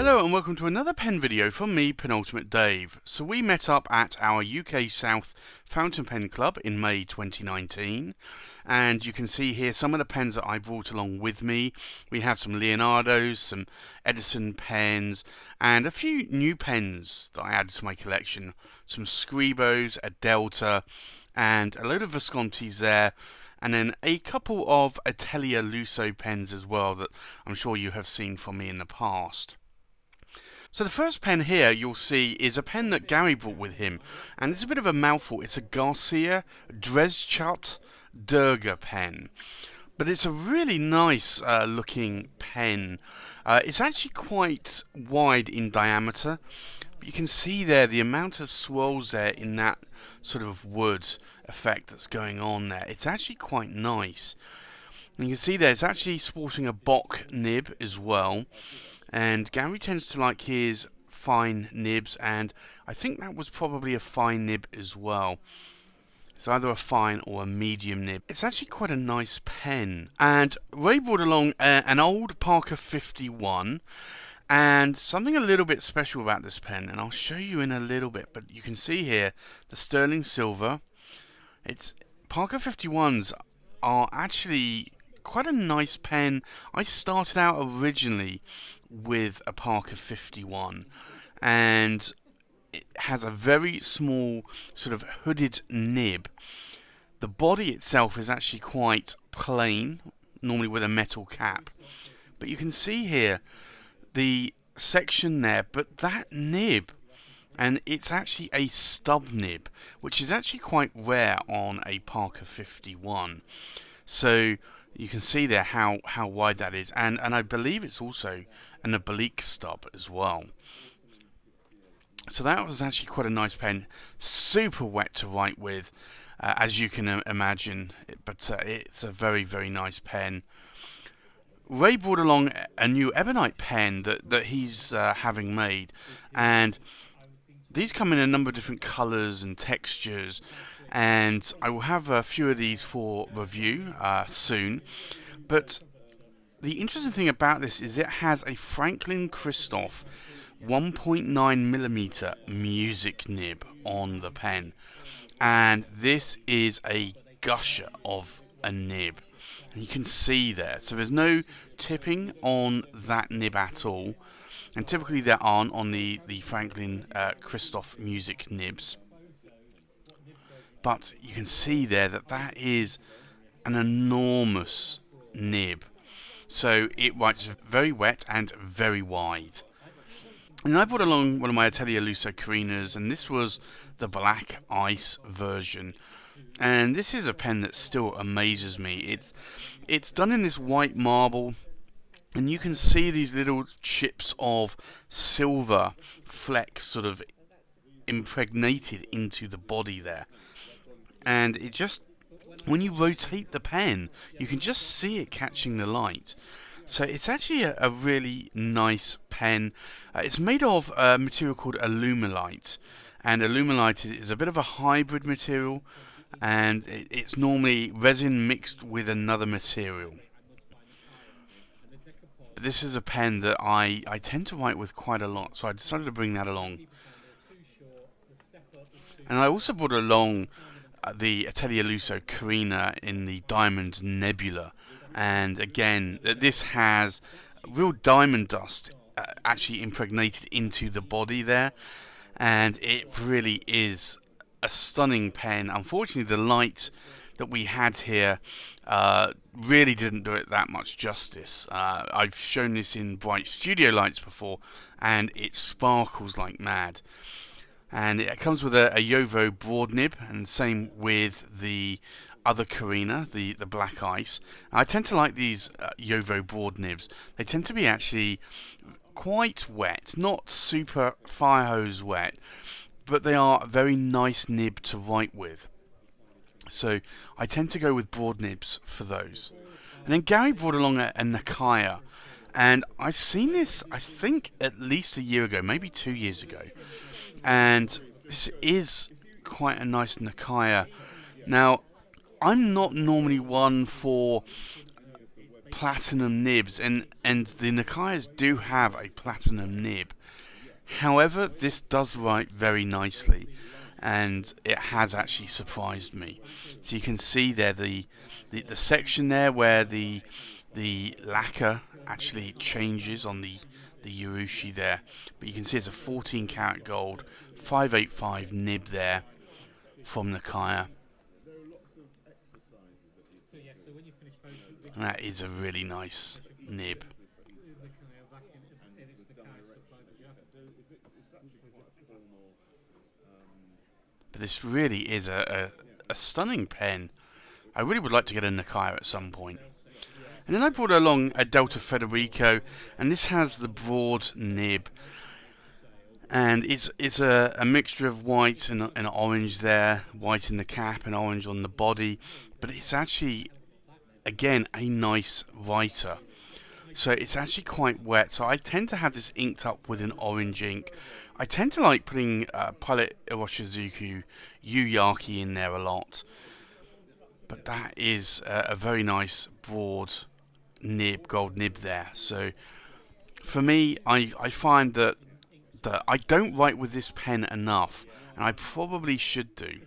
Hello and welcome to another pen video from me, Penultimate Dave. So we met up at our UK South Fountain Pen Club in May 2019, and you can see here some of the pens that I brought along with me. We have some Leonardos, some Edison pens, and a few new pens that I added to my collection. Some Scribos, a Delta, and a load of Viscontis there, and then a couple of Atelier Lusso pens as well that I'm sure you have seen from me in the past. So the first pen here you'll see is a pen that Gary brought with him, and it's a bit of a mouthful. It's a Garcia Drezchut Durga pen, but it's a really nice looking pen. It's actually quite wide in diameter, but you can see there the amount of swirls there in that sort of wood effect that's going on there. It's actually quite nice. And you can see there it's actually sporting a Bock nib as well. And Gary tends to like his fine nibs, and I think that was probably a fine nib as well. It's either a fine or a medium nib. It's actually quite a nice pen. And Ray brought along an old Parker 51, and something a little bit special about this pen, and I'll show you in a little bit, but you can see here the sterling silver. It's Parker 51s are actually quite a nice pen. I started out originally with a Parker 51, and it has a very small sort of hooded nib. The body itself is actually quite plain, normally with a metal cap, but you can see here the section there, but that nib, and it's actually a stub nib, which is actually quite rare on a Parker 51. So you can see there how wide that is, and I believe it's also an oblique stub as well. So that was actually quite a nice pen, super wet to write with, as you can imagine, but it's a very, very nice pen. Ray brought along a new ebonite pen that he's having made, and these come in a number of different colours and textures, and I will have a few of these for review soon. But the interesting thing about this is it has a Franklin Christoph 1.9mm music nib on the pen, and this is a gusher of a nib. And you can see there, so there's no tipping on that nib at all, and typically there aren't on the Franklin Christoph music nibs. But you can see there that is an enormous nib. So it writes very wet and very wide. And I brought along one of my Atelier Lusso Carinas, and this was the black ice version. And this is a pen that still amazes me. It's done in this white marble, and you can see these little chips of silver flecks sort of impregnated into the body there. And it just, when you rotate the pen, you can just see it catching the light. So it's actually a really nice pen. It's made of a material called Alumilite, and Alumilite is a bit of a hybrid material, and it's normally resin mixed with another material. But this is a pen that I tend to write with quite a lot, so I decided to bring that along. And I also brought along the Atelier Lusso Carina in the Diamond Nebula, and again this has real diamond dust actually impregnated into the body there, and it really is a stunning pen. Unfortunately the light that we had here really didn't do it that much justice. I've shown this in bright studio lights before, and it sparkles like mad. And it comes with a Jowo broad nib, and same with the other Carina, the black ice. I tend to like these Jowo broad nibs. They tend to be actually quite wet, not super fire hose wet, but they are a very nice nib to write with. So I tend to go with broad nibs for those. And then Gary brought along a Nakaya, and I've seen this I think at least a year ago, maybe 2 years ago. And this is quite a nice Nakaya. Now, I'm not normally one for platinum nibs, and the Nakayas do have a platinum nib. However, this does write very nicely, and it has actually surprised me. So you can see there the section there where the lacquer actually changes on the urushi there, but you can see it's a 14 karat gold 585 nib there from Nakaya. And that is a really nice nib. But this really is a stunning pen. I really would like to get a Nakaya at some point. And then I brought along a Delta Federico, and this has the broad nib. And it's a mixture of white and orange there, white in the cap and orange on the body. But it's actually, again, a nice writer. So it's actually quite wet. So I tend to have this inked up with an orange ink. I tend to like putting Pilot Iroshizuku Yuyaki in there a lot. But that is a very nice broad nib, gold nib there. So for me, I find that I don't write with this pen enough, and I probably should do.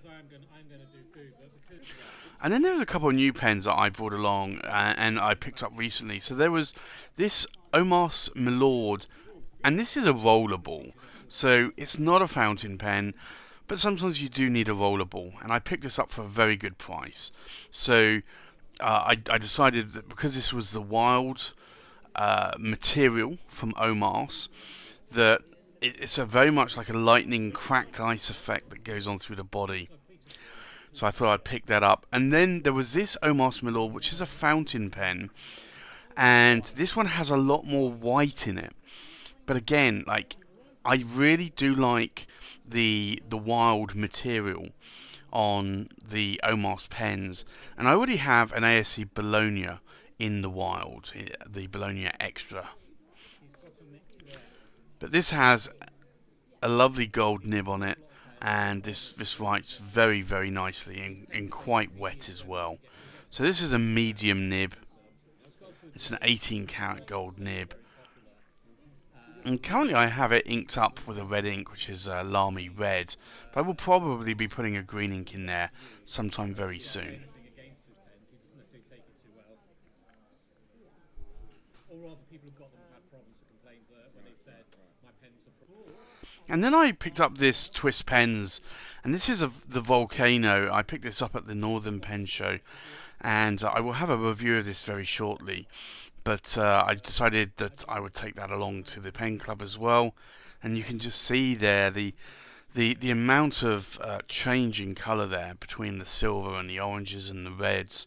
And then there was a couple of new pens that I brought along and I picked up recently. So there was this Omos Milord, and this is a rollerball. So it's not a fountain pen, but sometimes you do need a rollerball, and I picked this up for a very good price. So I decided that because this was the wild material from Omos, that it's a very much like a lightning cracked ice effect that goes on through the body. So I thought I'd pick that up. And then there was this Omos Milord, which is a fountain pen, and this one has a lot more white in it. But again, like, I really do like the wild material on the Omos pens, and I already have an ASC Bologna in the wild, the Bologna Extra. But this has a lovely gold nib on it, and this writes very, very nicely and quite wet as well. So this is a medium nib. It's an 18 karat gold nib. And currently I have it inked up with a red ink, which is Lamy Red, but I will probably be putting a green ink in there sometime very soon. And then I picked up this Twist Pens, and this is the Volcano. I picked this up at the Northern Pen Show, and I will have a review of this very shortly. But I decided that I would take that along to the pen club as well, and you can just see there the amount of change in colour there between the silver and the oranges and the reds.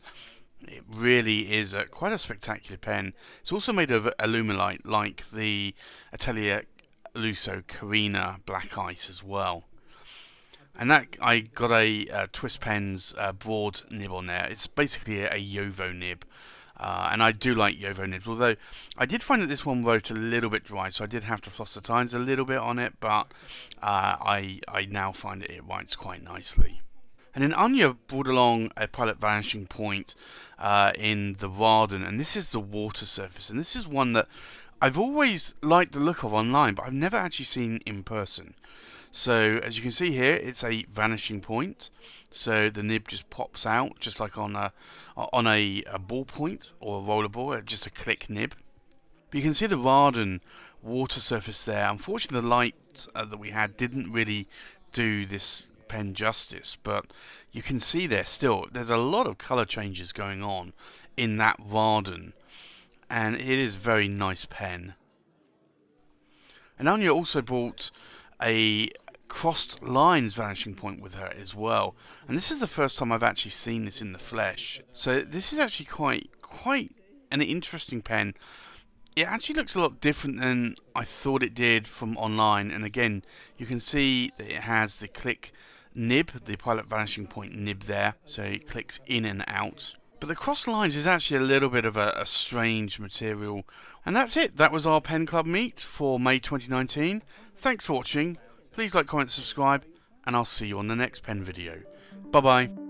It really is quite a spectacular pen. It's also made of alumilite, like the Atelier Lusso Carina Black Ice as well. And that I got a Twist Pens broad nib on there. It's basically a Yovo nib. And I do like Yovo nibs, although I did find that this one wrote a little bit dry, so I did have to floss the tines a little bit on it, but I now find that it writes quite nicely. And then Anya brought along a Pilot Vanishing Point in the Raden, and this is the water surface, and this is one that I've always liked the look of online, but I've never actually seen in person. So as you can see here, it's a vanishing point. So the nib just pops out, just like on a ballpoint or a rollerball, just a click nib. But you can see the Raden water surface there. Unfortunately, the light that we had didn't really do this pen justice, but you can see there still, there's a lot of colour changes going on in that Raden, and it is a very nice pen. And Anya also bought a crossed lines vanishing point with her as well, and this is the first time I've actually seen this in the flesh. So this is actually quite an interesting pen. It actually looks a lot different than I thought it did from online, and again you can see that it has the click nib, the Pilot Vanishing Point nib there, so it clicks in and out. But the cross lines is actually a little bit of a strange material. And that's it. That was our Pen Club meet for May 2019. Thanks for watching. Please like, comment, subscribe, and I'll see you on the next pen video. Bye bye.